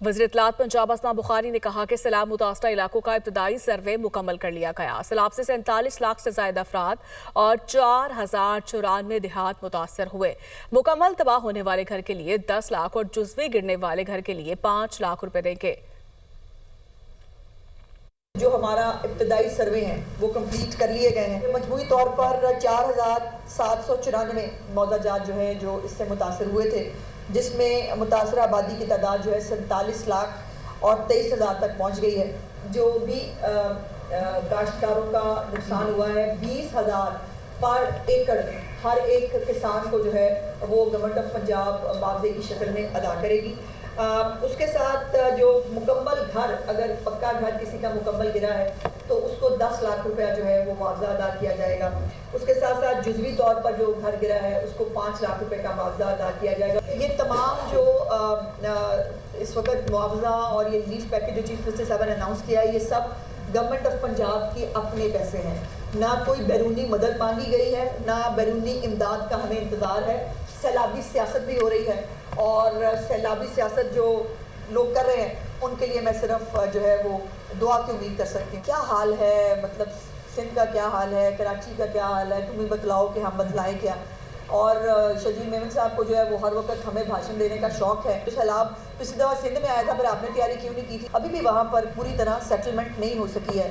وزیر اطلاعات پنجاب اسما بخاری نے کہا کہ سیلاب متاثرہ علاقوں کا ابتدائی سروے مکمل کر لیا گیا۔ سیلاب سے 47 لاکھ سے زائد افراد اور 4094 دیہات متاثر ہوئے۔ مکمل تباہ ہونے والے گھر کے لیے 10 لاکھ اور جزوی گرنے والے گھر کے لیے 5 لاکھ روپے دیں گے۔ جو ہمارا ابتدائی سروے ہیں وہ کمپلیٹ کر لیے گئے ہیں۔ مجموعی طور پر 4794 موضع جات جو ہیں جو اس سے متاثر ہوئے تھے، جس میں متاثرہ آبادی کی تعداد جو ہے 47 لاکھ اور 23,000 تک پہنچ گئی ہے۔ جو بھی کاشتکاروں کا نقصان ہوا ہے 20,000 پر ایکڑ ہر ایک کسان کو جو ہے وہ گورنمنٹ آف پنجاب معاوضے کی شکل میں ادا کرے گی۔ اس کے ساتھ جو مکمل گھر، اگر پکا گھر کسی کا مکمل گرا ہے تو اس کو 10 لاکھ روپیہ جو ہے وہ معاوضہ ادا کیا جائے گا۔ اس کے ساتھ ساتھ جزوی طور پر جو گھر گرا ہے اس کو 5 لاکھ روپے کا معاوضہ ادا کیا جائے گا۔ یہ تمام جو اس وقت معاوضہ اور یہ ریلیف پیکج جو چیف منسٹر صاحب نے اناؤنس کیا ہے، یہ سب گورنمنٹ آف پنجاب کی اپنے پیسے ہیں، نہ کوئی بیرونی مدد مانگی گئی ہے، نہ بیرونی امداد کا ہمیں انتظار ہے۔ سیلابی سیاست بھی ہو رہی ہے اور سیلابی سیاست جو لوگ کر رہے ہیں ان کے لیے میں صرف جو ہے وہ دعا کی امید کر سکتی ہوں۔ کیا حال ہے، مطلب سندھ کا کیا حال ہے، کراچی کا کیا حال ہے، تم ہی بتلاؤ کہ ہم بتلائیں کیا۔ اور شجیع میمن صاحب کو جو ہے وہ ہر وقت ہمیں بھاشن دینے کا شوق ہے۔ جو سیلاب پچھلی دفعہ سندھ میں آیا تھا، پھر آپ نے تیاری کیوں نہیں کی تھی؟ ابھی بھی وہاں پر پوری طرح سیٹلمنٹ نہیں ہو سکی ہے۔